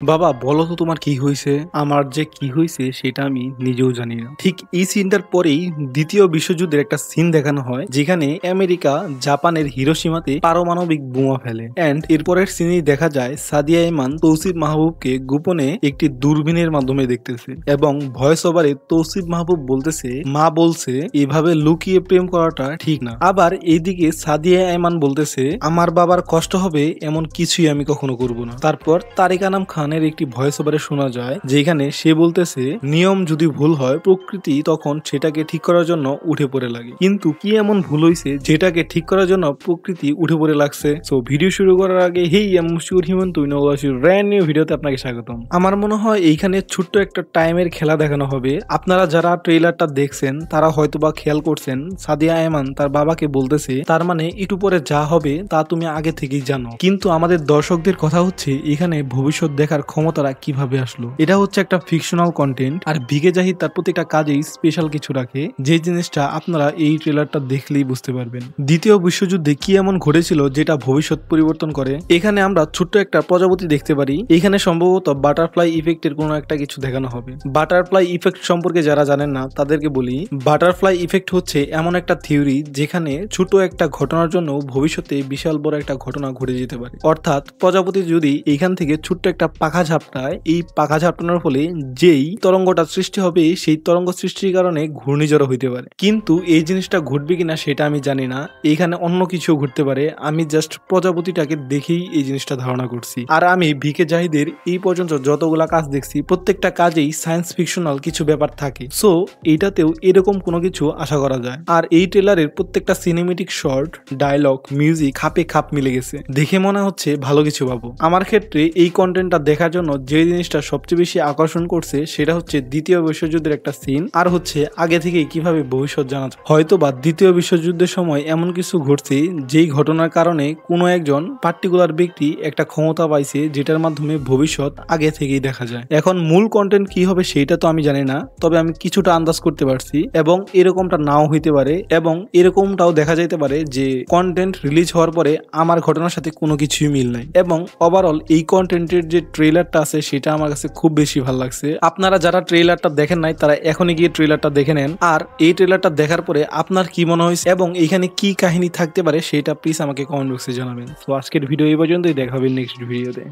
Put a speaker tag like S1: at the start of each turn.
S1: বাবা বলো তো তোমার কি হয়েছে? আমার যে কি হয়েছে সেটা আমি নিজেও জানি না। ঠিক এই সিনটার পরেই দ্বিতীয় বিশ্বযুদ্ধের একটা সিন দেখানো হয়, যেখানে আমেরিকা জাপানের হিরোশিমাতে পারমাণবিক বোমা ফেলে। এন্ড এরপরের সিনেই দেখা যায় সাদিয়া ইমান তৌসিফ মাহবুবকে গোপনে একটি দূরবীনের মাধ্যমে দেখতেছে, এবং ভয়েস ওভারে তৌসিফ মাহবুব বলতেছে, মা বলছে এভাবে লুকিয়ে প্রেম করাটা ঠিক না। আবার এইদিকে সাদিয়া ইমান বলতেছে, আমার বাবার কষ্ট হবে এমন কিছুই আমি কখনো করব না। তারপর তারিক আনাম খানের একটি ভয়েস ওভারে শোনা যায়, যেখানে সে বলতেছে, নিয়ম যদি ভুল হয় প্রকৃতি তখন সেটাকে ঠিক করার জন্য উঠে পড়ে লাগে। কিন্তু কি এমন ভুল হয়েছে যেটাকে ঠিক করার জন্য প্রকৃতি উঠে পড়ে লাগছে? সো ভিডিও শুরু করার আগে হেই আমি মুশফিকুর হিমন্ত ব্র্যান্ড নিউ ভিডিওতে আপনাকে স্বাগতম। আমার মনে হয় এইখানে ছোট্ট একটা টাইমের খেলা দেখানো হবে। আপনারা যারা ট্রেলারটা দেখছেন তারা হয়তোবা খেয়াল করছেন, সাদিয়া আয়মান তার বাবাকে বলতেছে, তার মানে একটু পরে যা হবে তা তুমি আগে থেকেই জানো। কিন্তু আমাদের দর্শকদের কথা হচ্ছে, এখানে ভবিষ্যৎ দেখার ক্ষমতাটা কিভাবে আসলো? এটা হচ্ছে একটা ফিকশনাল কন্টেন্ট, আর ভিগে জাহিদ তার প্রত্যেকটা কাজেই স্পেশাল কিছু রাখে, যে জিনিসটা আপনারা এই ট্রেলারটা দেখলেই বুঝতে পারবেন। দ্বিতীয় বিশ্বযুদ্ধে কি এমন ঘটেছিল যেটা ভবিষ্যৎ পরিবর্তন করে? এখানে আমরা ছোট্ট একটা প্রজাপতি দেখতে পারি। এখানে সম্ভবত বাটারফ্লাই ইফেক্টের কোনো একটা কিছু দেখানো হবে। বাটারফ্লাই ইফেক্ট সম্পর্কে যারা জানেন না তাদেরকে বলি, বাটারফ্লাই ইফেক্ট হচ্ছে এমন একটা থিওরি যেখানে ছোট একটা ঘটনার জন্য ভবিষ্যতে বিশাল বড় একটা ঘটনা ঘটে যেতে পারে। অর্থাৎ প্রজাপতি যদি এইখান থেকে ছোট্ট একটা পাখা ঝাপটায়, এই পাখা ঝাপটানোর ফলে যেই তরঙ্গটা সৃষ্টি হবে সেই তরঙ্গ সৃষ্টির কারণে ঘূর্ণিঝড় হইতে পারে। কিন্তু এই জিনিসটা ঘটবে কিনা সেটা আমি জানি না, এখানে অন্য কিছু ঘটতে পারে। আমি জাস্ট প্রজাপতিটাকে দেখেই এই জিনিসটা ধারণা করছি। আর আমি ভিকে জাহিদের এই পর্যন্ত যতগুলা কাজ দেখছি প্রত্যেকটা কাজেই সায়েন্স ফিকশনাল কিছু ব্যাপার থাকে। সো এইটাতেও এরকম কোনো কিছু আশা করা যায়। আর এই ট্রেলারের প্রত্যেকটা সিনেমেটিক শর্ট, ডায়লগ, মিউজিক খাপে খাপ মিলে গেছে। দেখে মনে হচ্ছে ভালো কিছু পাবো। আমার ক্ষেত্রে এই কন্টেন্টটা দেখার জন্য যে জিনিসটা সবচেয়ে বেশি আকর্ষণ করছে সেটা হচ্ছে দ্বিতীয় বিশ্বযুদ্ধের একটা সিন, আর হচ্ছে আগে থেকেই কিভাবে ভবিষ্যৎ জানা যায়। হয়তো বা দ্বিতীয় বিশ্বযুদ্ধের সময় এমন কিছু ঘটছে যেই ঘটনার কারণে কোনো একজন পার্টিকুলার ব্যক্তি একটা ক্ষমতা পাইছে, যেটার মাধ্যমে ভবিষ্যৎ আগে থেকেই দেখা যায়। এখন মূল কন্টেন্ট কি হবে সেটা তো আমি জানি না, তবে আমি কিছুটা আন্দাজ করতে পারছি, এবং এরকমটা নাও হইতে পারে, এবং এরকমটাও দেখা যাইতে পারে যে কন্টেন্ট রিলিজ হওয়ার পরে আমার ঘটনার সাথে কোনো কিছুই মিল নাই। এবং ওভারঅল এই কন্টেন্টের যে ট্রেলারটা আছে সেটা আমার কাছে খুব বেশি ভালো লাগছে। আপনারা যারা ট্রেলারটা দেখেন নাই তারা এখনই গিয়ে ট্রেলারটা দেখে নেন, আর এই ট্রেলারটা দেখার পরে আপনার কি মনে হয়েছে এবং এখানে কি কাহিনী থাকতে পারে সেটা প্লিজ আমাকে কমেন্ট বক্সে জানাবেন। তো আজকের ভিডিও এই পর্যন্তই, দেখা হবে নেক্সট ভিডিওতে।